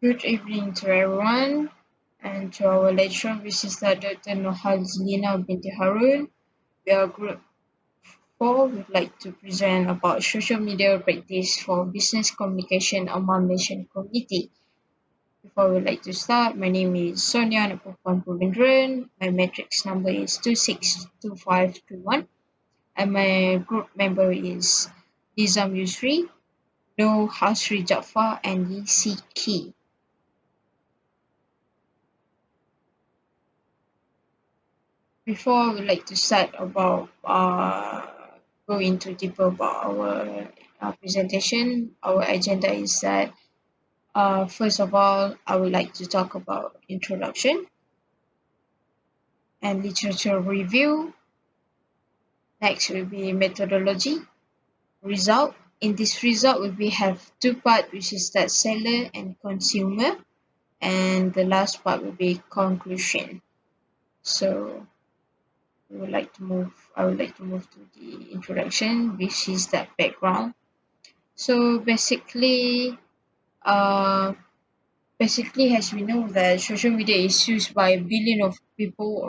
Good evening to everyone and to our lecturer, which is Dr. Nohazlina binti Harun. We are group 4. We'd like to present about social media practice for business communication among Malaysian community. Before we like to start, my name is Sonia Napupan Purvendran. My matrix number is 262521 and my group member is Nizam Yusri, No Hasri Jafar and Yi Ki. Before we like to start about go into deeper about our presentation, our agenda is that first of all, I would like to talk about introduction and literature review. Next will be methodology, result. In this result, we have two parts, which is that seller and consumer, and the last part will be conclusion. So I would like to move to the introduction, which is that background. So uh, basically, as we know that social media is used by billions of people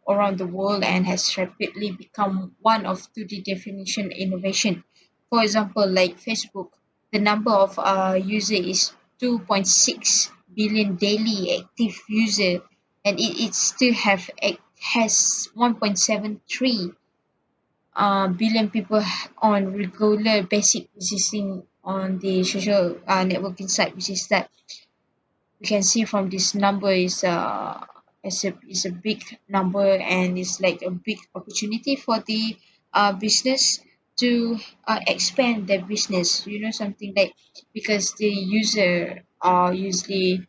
around the world and has rapidly become one of the definition innovation. For example, like Facebook, the number of user is 2.6 billion daily active user, and it still has 1.73 billion people on regular basic visiting on the social networking site, which is that we can see from this number is a big number and it's like a big opportunity for the business to expand their business. You know something like because the user are usually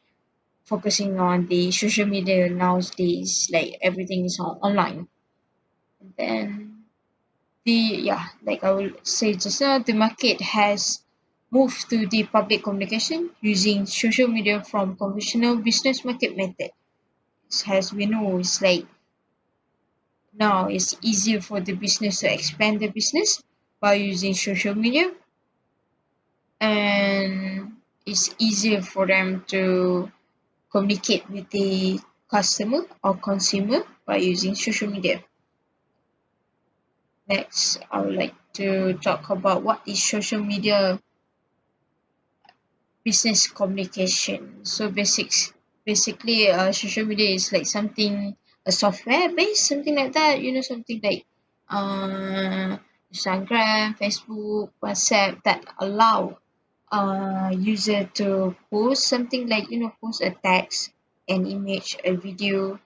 focusing on the social media nowadays, like everything is online. And then like I will say just now, the market has moved to the public communication using social media from conventional business market method. As we know, it's like now it's easier for the business to expand the business by using social media, and it's easier for them to communicate with the customer or consumer by using social media. Next, I would like to talk about what is social media business communication. So basically social media is like something a software based something like that, you know, something like uh Instagram, Facebook, WhatsApp that allow user to post something like, you know, post a text, an image, a video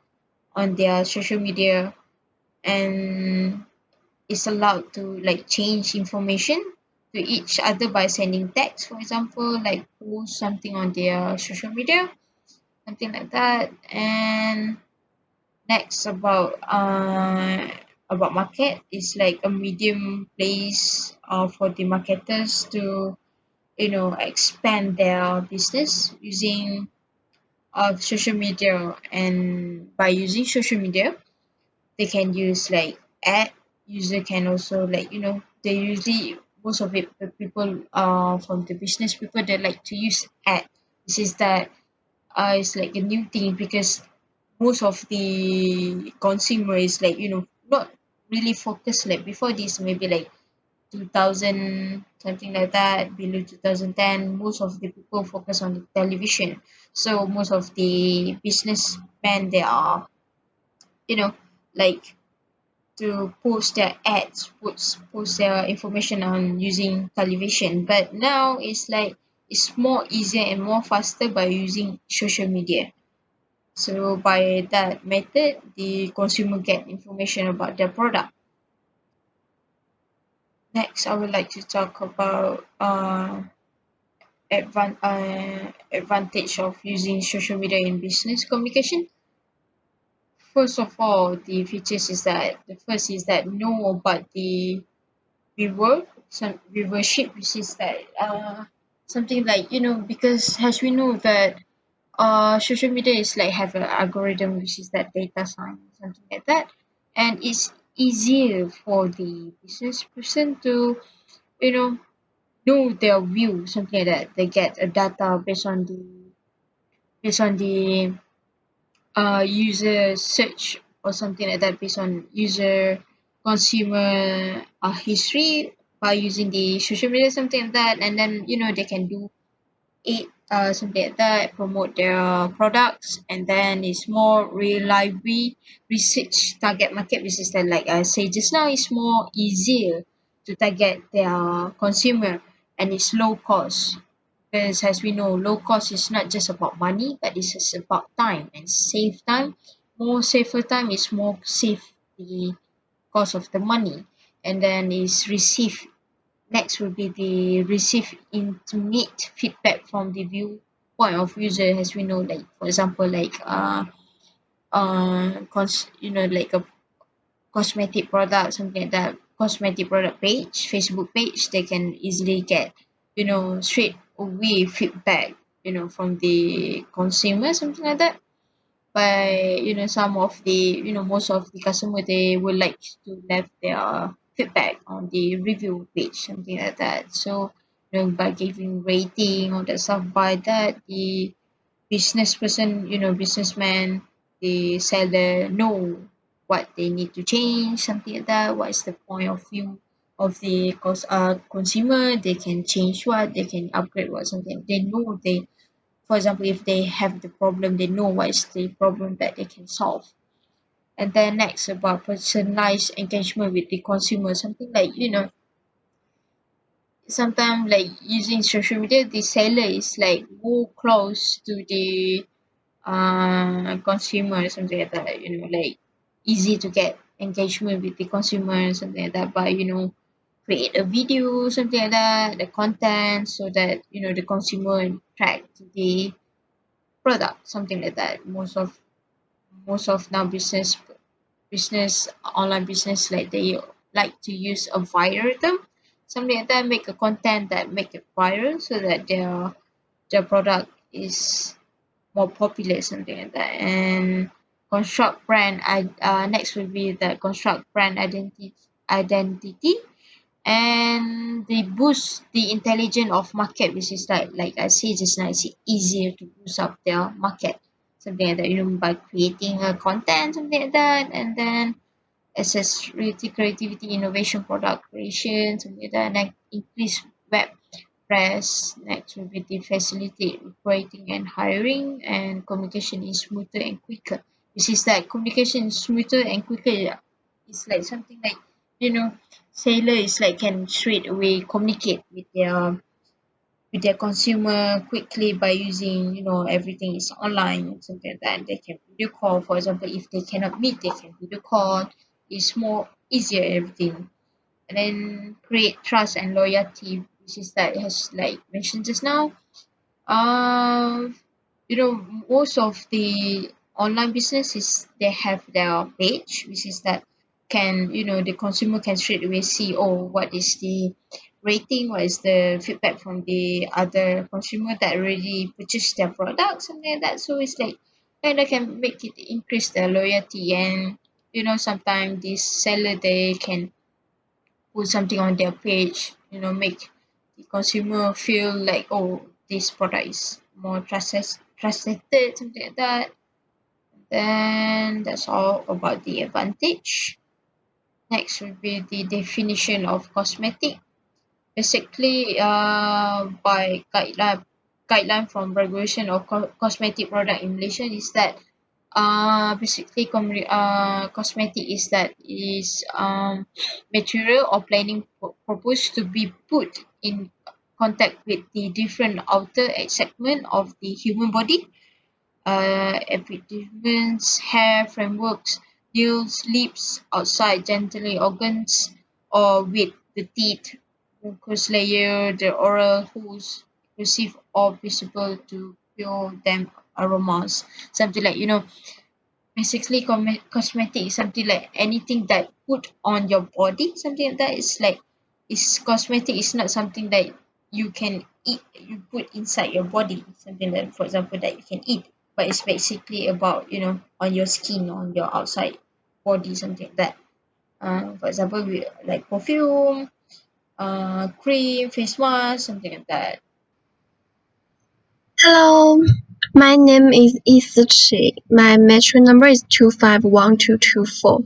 on their social media, and is allowed to like change information to each other by sending text, for example, like post something on their social media, something like that. And next about market is like a medium place for the marketers to, you know, expand their business using social media. And by using social media they can use like ad. User can also, like, you know, they usually most of it the people from the business people, they like to use ad. This is that it's like a new thing because most of the consumer is like, you know, not really focused like before this, maybe like 2000 something like that, below 2010 most of the people focus on the television. So most of the businessmen, they are, you know, like to post their ads, post their information on using television. But now it's like it's more easier and more faster by using social media. So by that method, the consumer get information about their product. Next, I would like to talk about advantage of using social media in business communication. First of all, the features is that the first is that know about the some viewership, which is that something like, you know, because as we know that social media is like have an algorithm, which is that data science, something like that, and it's easier for the business person to, you know their view, something like that. They get a data based on the based on the user search or something like that, based on user consumer history by using the social media, something like that. And then they can do it something like that, promote their products, and then it's more reliably research target market, which is that, like I say just now, it's more easier to target their consumer, and it's low cost. Because as we know, low cost is not just about money, but it's just about time and save time. More safer time is more save the cost of the money, and then is receive. Next will be the receive intimate feedback from the viewpoint of user, as we know, like for example, like like a cosmetic product, something like that, cosmetic product page, Facebook page, they can easily get straight away feedback from the consumer, something like that. By some of the most of the customer, they would like to leave their feedback on the review page, something like that. So by giving rating or that stuff, by that the business person, businessman, the seller know what they need to change, something like that. What is the point of view of the consumer? They can change what, they can upgrade what, something. They know, they, for example, if they have the problem, they know what is the problem that they can solve. And then next, about personalized engagement with the consumer, something like sometimes like using social media, the seller is like more close to the consumer, something like that, like easy to get engagement with the consumer, something like that, by create a video, something like that, the content, so that the consumer track the product, something like that. Most of now business online business, like they like to use a viral term, something like that, make a content that make it viral, so that their product is more popular, something like that. And construct brand next will be the construct brand identity, and they boost the intelligence of market, which is like I say just now, it's easier to boost up their market, something like that, by creating a content, something like that. And then accessibility, creativity, innovation, product creation, something like that. And then increase web press. Next will be the facilitate recruiting and hiring, and communication is smoother and quicker. Which is like communication is smoother and quicker. It's like something like you know, sailor is like can straight away communicate with their consumer quickly by using everything is online, something like that. They can video call, for example, if they cannot meet, they can video call. It's more easier everything. And then create trust and loyalty, which is that, as like mentioned just now. um Most of the online businesses, they have their page, which is that can the consumer can straight away see, oh, what is the rating, what is the feedback from the other consumer that already purchased their product, something like that. So it's like kind of can make it increase their loyalty. And sometimes this seller, they can put something on their page, make the consumer feel like, oh, this product is more trusted, something like that. Then that's all about the advantage. Next will be the definition of cosmetic. Basically, by guideline from regulation of cosmetic product in Malaysia, is that basically cosmetic is material or planning proposed to be put in contact with the different outer segment of the human body, epidermis, hair, frameworks, nails, lips, outside genitally organs, or with the teeth, mucous layer, the oral holes, receive or visible to feel them aromas. Something like basically cosmetic is something like anything that put on your body, something like that. It's like it's cosmetic is not something that you can eat, you put inside your body, something like, for example, that you can eat. But it's basically about on your skin, on your outside body, something like that. For example, we like perfume, cream, face mask, something like that. Hello. My name is Isuchi. My metro number is 251224.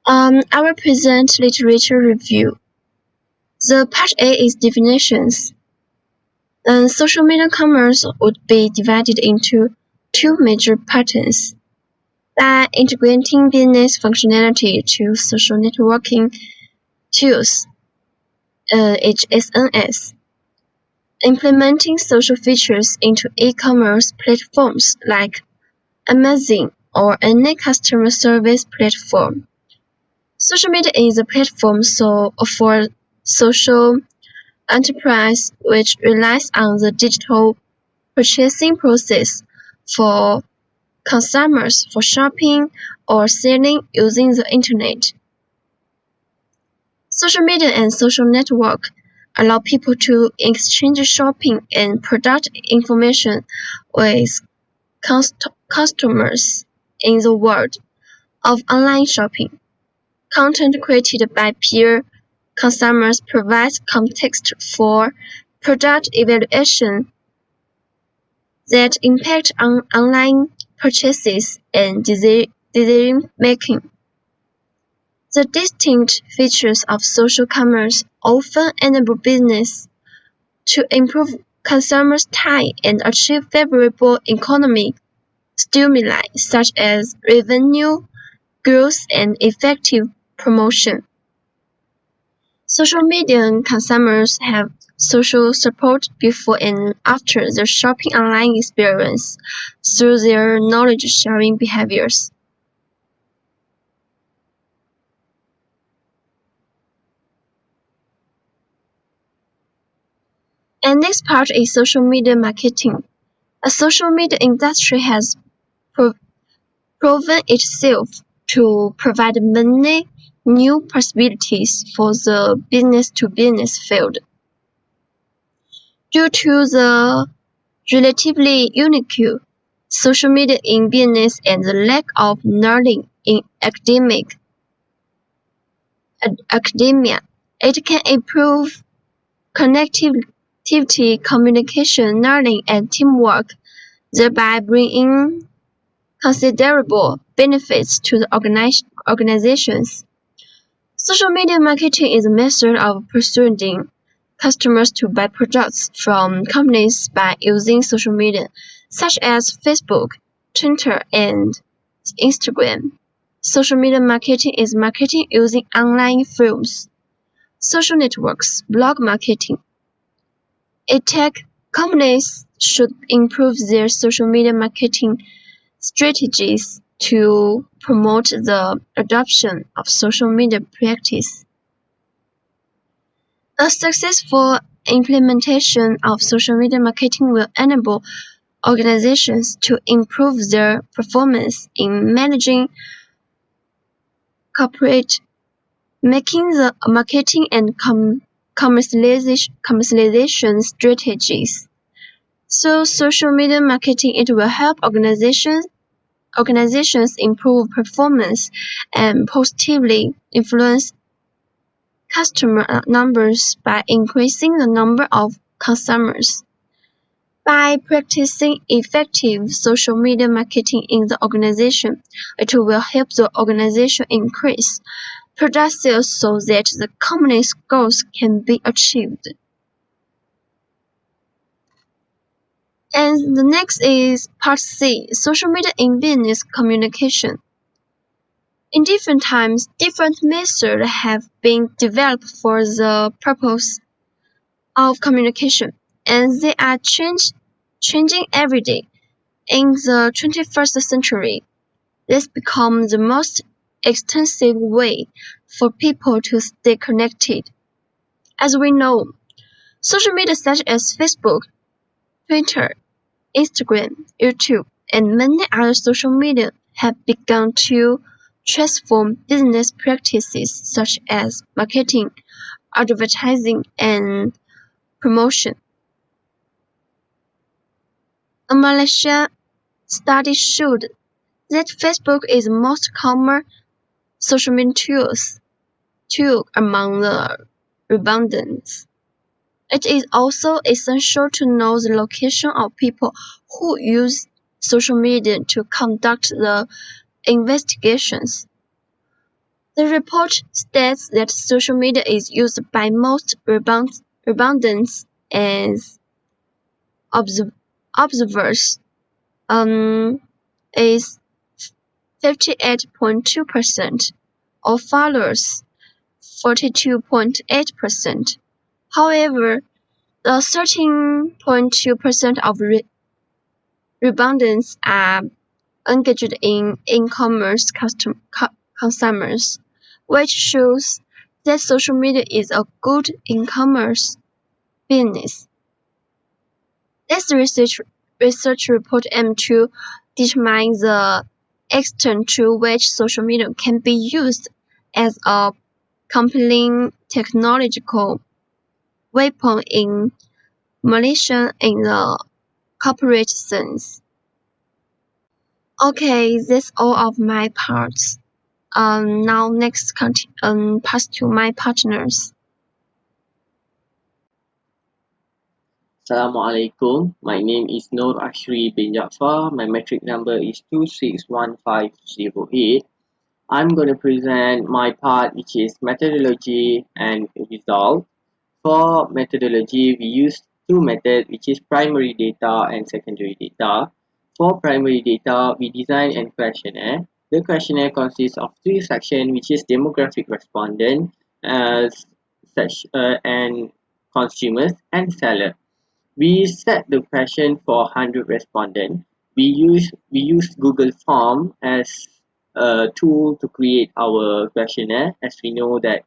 I will present literature review. The part A is definitions. Social media commerce would be divided into two major patterns. By integrating business functionality to social networking tools, HSNS, implementing social features into e-commerce platforms like Amazon or any customer service platform. Social media is a platform for social enterprise which relies on the digital purchasing process for consumers for shopping or selling using the internet. Social media and social network allow people to exchange shopping and product information with customers in the world of online shopping. Content created by peer consumers provides context for product evaluation that impact on online purchases and decision-making. The distinct features of social commerce often enable business to improve consumers' time and achieve favorable economic stimuli such as revenue growth and effective promotion. Social media consumers have social support before and after their shopping online experience through their knowledge-sharing behaviors. And next part is social media marketing. A social media industry has proven itself to provide many new possibilities for the business-to-business field. Due to the relatively unique social media in business and the lack of learning in academia, it can improve connectivity, communication, learning, and teamwork, thereby bringing considerable benefits to the organizations. Social media marketing is a method of persuading customers to buy products from companies by using social media, such as Facebook, Twitter, and Instagram. Social media marketing is marketing using online forums, social networks, blog marketing. Tech companies should improve their social media marketing strategies to promote the adoption of social media practice. A successful implementation of social media marketing will enable organizations to improve their performance in managing corporate, making the marketing and commercialization strategies. So social media marketing it will help organizations improve performance and positively influence customer numbers by increasing the number of consumers. By practicing effective social media marketing in the organization, it will help the organization increase product sales so that the company's goals can be achieved. And the next is part C, social media in business communication. In different times, different methods have been developed for the purpose of communication, and they are changing every day. In the 21st century, this becomes the most extensive way for people to stay connected. As we know, social media such as Facebook, Twitter, Instagram, YouTube, and many other social media have begun to transform business practices such as marketing, advertising, and promotion. A Malaysian study showed that Facebook is the most common social media tool among the respondents. It is also essential to know the location of people who use social media to conduct the investigations. The report states that social media is used by most respondents as observers, is 58.2%, of followers 42.8%. However, the 13.2% of respondents are engaged in e-commerce consumers, which shows that social media is a good e-commerce business. This research report aims to determine the extent to which social media can be used as a compelling technological weapon in malicious in the corporate sense. Okay, that's all of my parts. Now next pass to my partners. Assalamualaikum. My name is Nur Ashri bin Jaafar. My metric number is 261508. I'm going to present my part, which is methodology and result. For methodology, we use two methods, which is primary data and secondary data. For primary data, we design a questionnaire. The questionnaire consists of three sections, which is demographic respondent, and consumers and seller. We set the question for 100 respondents. We use Google Form as a tool to create our questionnaire, as we know that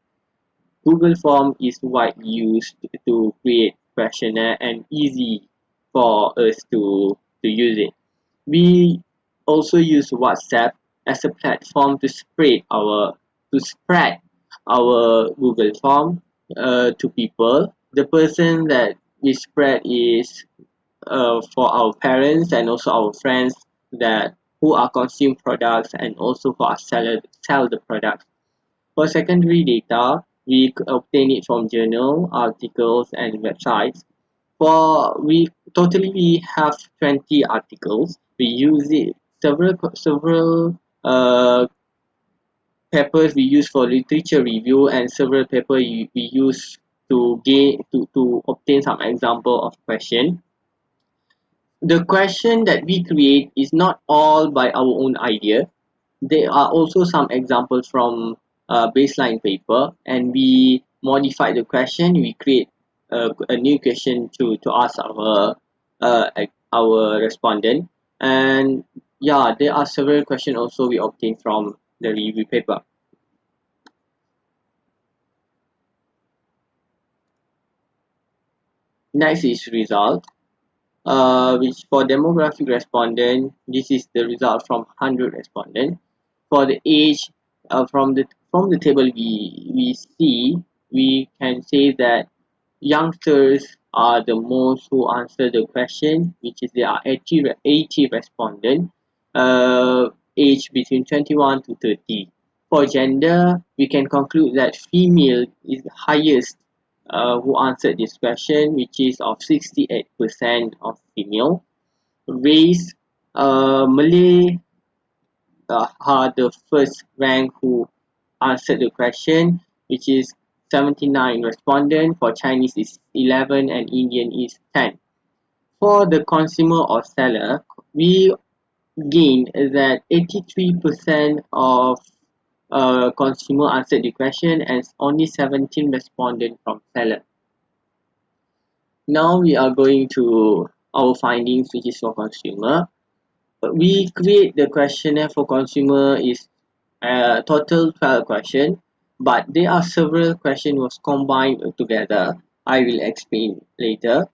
Google Form is widely used to create questionnaire and easy for us to use it. We also use WhatsApp as a platform to spread our Google Form to people. The person that we spread is for our parents and also our friends that who are consume products and also for our seller sell the products. For secondary data, we obtain it from journal, articles, and websites. We have 20 articles. We use it several papers we use for literature review, and several papers we use to obtain some example of question. The question that we create is not all by our own idea. There are also some examples from baseline paper, and we modify the question. We create a new question to ask our respondent, and yeah, there are several questions also we obtain from the review paper. Next is result. Which for demographic respondent, this is the result from 100 respondents. For the age, from the table we see, we can say that youngsters are the most who answer the question, which is there are 80 respondents, age between 21 to 30. For gender, we can conclude that female is the highest who answered this question, which is of 68% of female. Race, Malay are the first rank who answered the question, which is 79 respondents. For Chinese is 11 and Indian is 10. For the consumer or seller, we gained that 83% of consumer answered the question and only 17 responded from seller. Now we are going to our findings, which is for consumer. We create the questionnaire for consumer is total 12 questions, but there are several questions was combined together. I will explain later.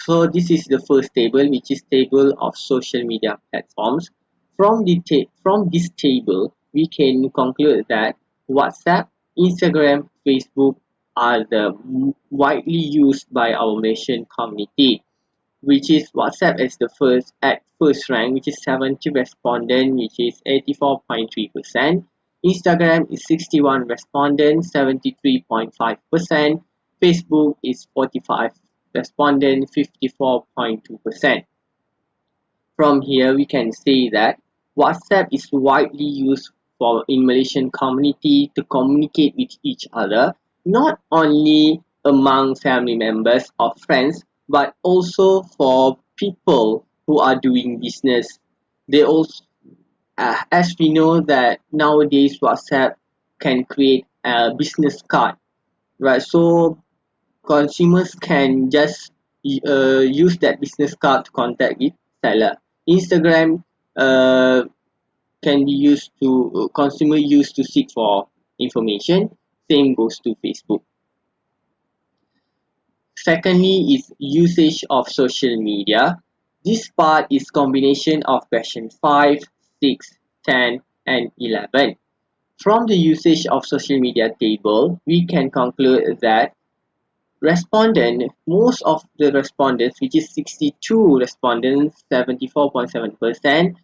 So this is the first table, which is table of social media platforms. From this table, we can conclude that WhatsApp, Instagram, Facebook are the widely used by our Malaysian community, which is WhatsApp is the first rank, which is 70 respondent, which is 84.3%. Instagram is 61 respondents, 73.5%. Facebook is respondent 54.2%. From here, we can say that WhatsApp is widely used in Malaysian community to communicate with each other, not only among family members or friends, but also for people who are doing business. They also, as we know that nowadays WhatsApp can create a business card, right? So consumers can just use that business card to contact with seller. Instagram uh, can be used to consumer use to seek for information. Same goes to Facebook. Secondly is usage of social media. This part is combination of question 5, 6, 10 and 11. From the usage of social media table, we can conclude that most of the respondents, which is 62 respondents, 74.7%,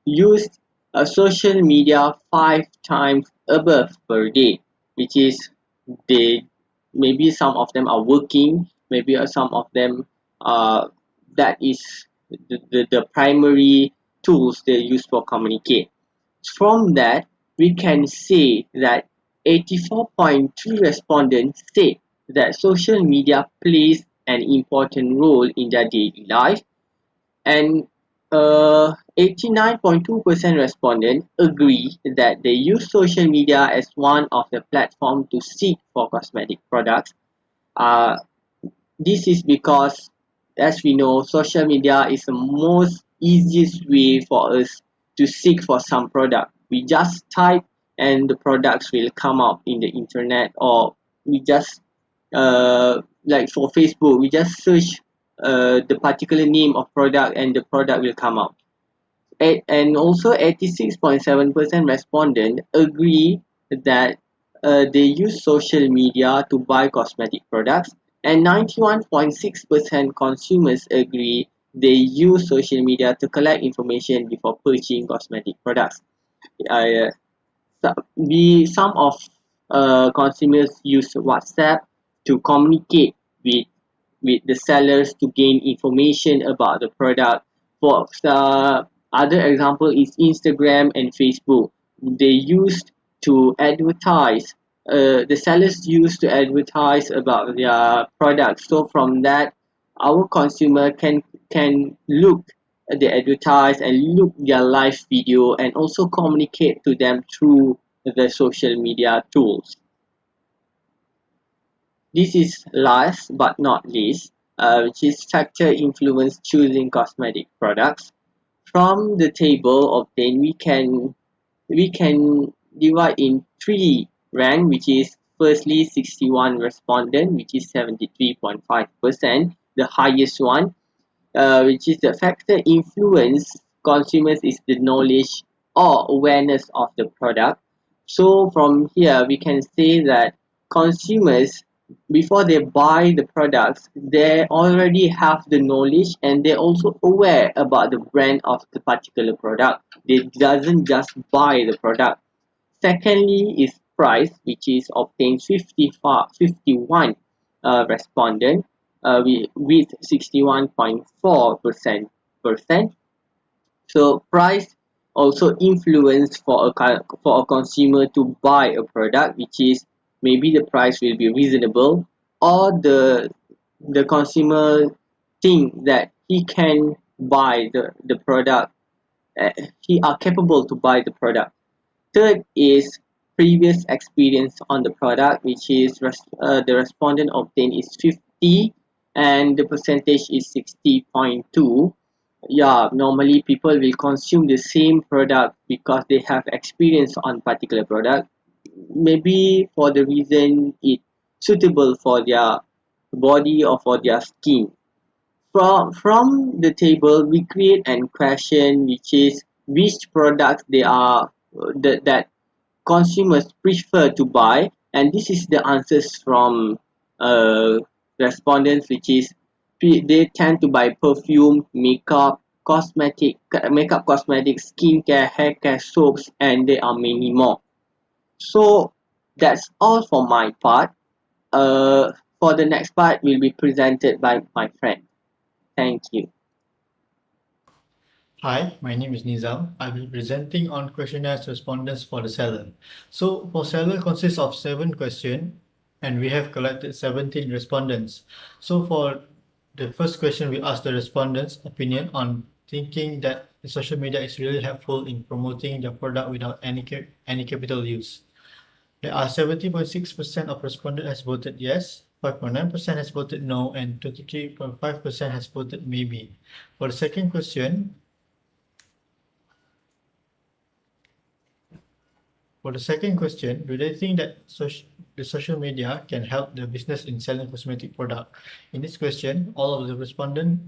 used social media 5 times above per day, which is they maybe some of them are working, maybe some of them that is the primary tools they use for communicate. From that, we can say that 84.3 respondents say that social media plays an important role in their daily life, and 89.2% respondents agree that they use social media as one of the platform to seek for cosmetic products. Uh, this is because, as we know, social media is the most easiest way for us to seek for some product. We just type and the products will come up in the internet, or we just like for Facebook, we just search the particular name of product and the product will come out. And also 86.7% respondent agree that they use social media to buy cosmetic products, and 91.6% consumers agree they use social media to collect information before purchasing cosmetic products. Uh, some of consumers use WhatsApp to communicate with the sellers to gain information about the product. For other example is Instagram and Facebook. They used to advertise. The sellers used to advertise about their products. So from that, our consumer can look at the advertise and look their live video and also communicate to them through the social media tools. This is last but not least, which is factor influence choosing cosmetic products. From the table obtained, we can divide in three rank, which is firstly 61 respondent, which is 73.5%, the highest one, which is the factor influence consumers is the knowledge or awareness of the product. So from here we can say that consumers, before they buy the products, they already have the knowledge and they're also aware about the brand of the particular product. They doesn't just buy the product. Secondly is price, which is obtained 51 respondent, with 61.4%. So price also influence for a consumer to buy a product, which is maybe the price will be reasonable, or the consumer think that he can buy the product, he are capable to buy the product. Third is previous experience on the product, which is the respondent obtained is 50 and the percentage is 60.2. Yeah, normally people will consume the same product because they have experience on particular product. Maybe for the reason it suitable for their body or for their skin. From the table, we create an question which is which products they are that consumers prefer to buy, and this is the answers from uh, respondents, which is they tend to buy perfume, makeup, cosmetics, skincare, hair care, soaps, and there are many more. So that's all for my part. uh, For the next part will be presented by my friend. Thank you. Hi, my name is Nizam. I'll be presenting on questionnaires respondents for the seller. So for seller consists of 7 questions and we have collected 17 respondents. So for the first question, we asked the respondents' opinion on thinking that the social media is really helpful in promoting their product without any capital use. There are 70.6% of respondents has voted yes, 5.9% has voted no, and 23.5% has voted maybe. For the second question, do they think that the social media can help the business in selling cosmetic product? In this question, all of the respondents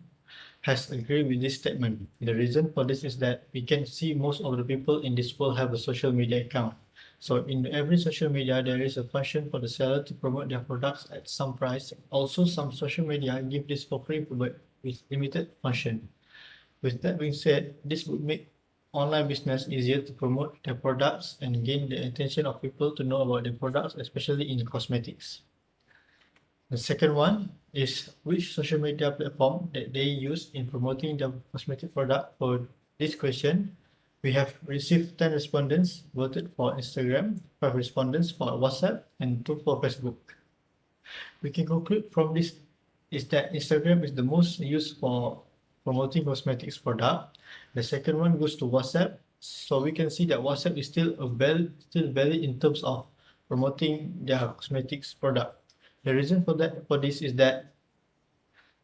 has agreed with this statement. The reason for this is that we can see most of the people in this world have a social media account. So in every social media, there is a function for the seller to promote their products at some price. Also, some social media give this for free, but with limited function. With that being said, this would make online business easier to promote their products and gain the attention of people to know about their products, especially in cosmetics. The second one is which social media platform that they use in promoting the cosmetic product. For this question, we have received 10 respondents voted for Instagram, 5 respondents for WhatsApp, and 2 for Facebook. We can conclude from this is that Instagram is the most used for promoting cosmetics product. The second one goes to WhatsApp. So we can see that WhatsApp is still valid in terms of promoting their cosmetics product. The reason for this is that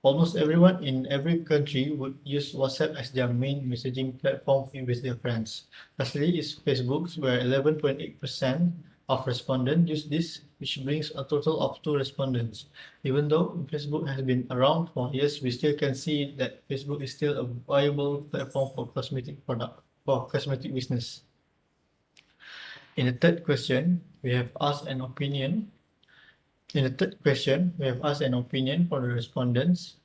almost everyone in every country would use WhatsApp as their main messaging platform with their friends. Lastly is Facebook, where 11.8% of respondents use this, which brings a total of 2 respondents. Even though Facebook has been around for years, we still can see that Facebook is still a viable platform for cosmetic business. In the third question, we have asked an opinion. In the third question, we have asked an opinion for the respondents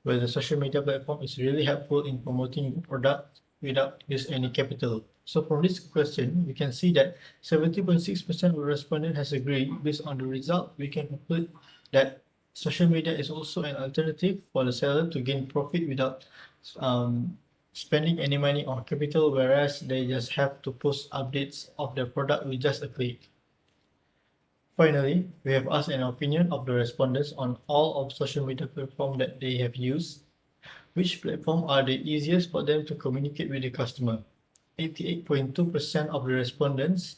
whether social media platform is really helpful in promoting the product without use any capital. So from this question, we can see that 70.6% of the respondent has agreed. Based on the result, we can conclude that social media is also an alternative for the seller to gain profit without spending any money on capital, whereas they just have to post updates of their product with just a click. Finally, we have asked an opinion of the respondents on all of social media platforms that they have used. Which platform are the easiest for them to communicate with the customer? 88.2% of the respondents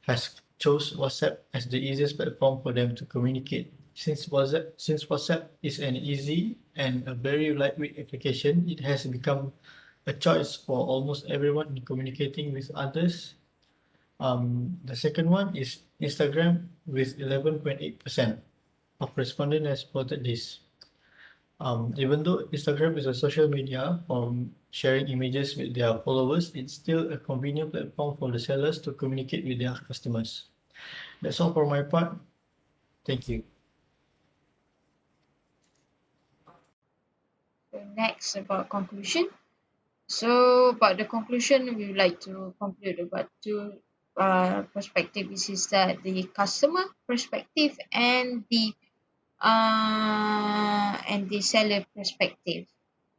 has chose WhatsApp as the easiest platform for them to communicate. Since WhatsApp is an easy and a very lightweight application, it has become a choice for almost everyone in communicating with others. The second one is Instagram with 11.8% of respondents has voted this. Even though Instagram is a social media for sharing images with their followers, it's still a convenient platform for the sellers to communicate with their customers. That's all for my part. Thank you. So next about conclusion. So about the conclusion, we would like to conclude about two perspectives. Is that the customer perspective and the seller perspective.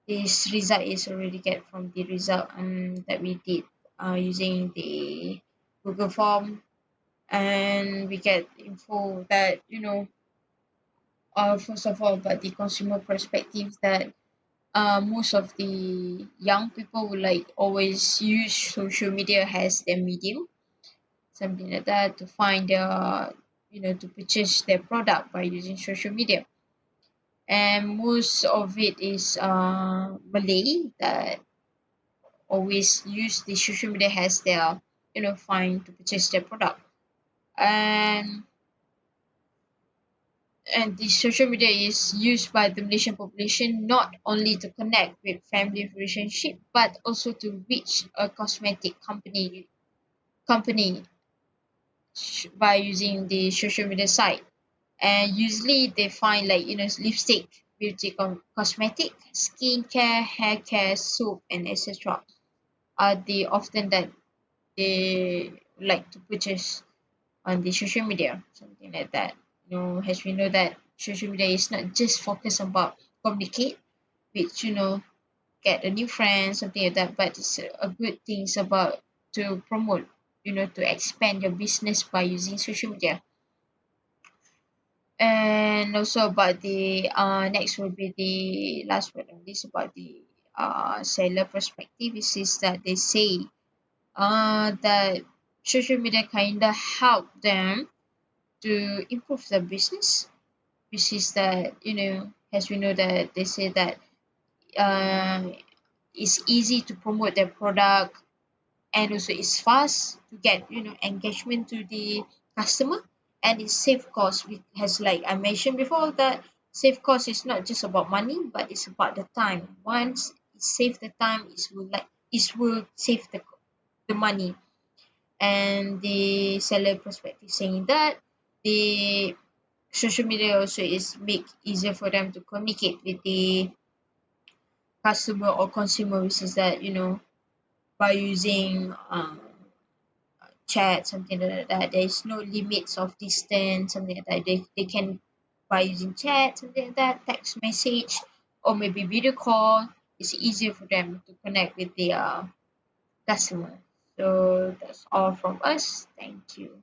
This result is already get from the result that we did using the Google form, and we get info that first of all about the consumer perspective, that most of the young people would like always use social media as their medium, something like that, to find their to purchase their product by using social media. And most of it is Malay that always use the social media as their find to purchase their product. and and the social media is used by the Malaysian population not only to connect with family relationship, but also to reach a cosmetic company by using the social media site. And usually they find like lipstick, beauty cosmetic, skincare, hair care, soap, and etc. are the often that they like to purchase on the social media, something like that. As we know that social media is not just focused about communicate, which get a new friend, something like that, but it's a good things about to promote, to expand your business by using social media. And also about the next will be the last but not least about the seller perspective is that they say that social media kind of help them to improve their business, which is that as we know that they say that uh, it's easy to promote their product, and also it's fast to get engagement to the customer, and it's save cost. Has, like I mentioned before, that save cost is not just about money, but it's about the time. Once it save the time, it will save the money. And the seller perspective saying that the social media also is make easier for them to communicate with the customer or consumer, which is that by using chat, something like that. There is no limits of distance, something like that. They can, by using chat, something like that, text message, or maybe video call. It's easier for them to connect with their customer. So that's all from us. Thank you.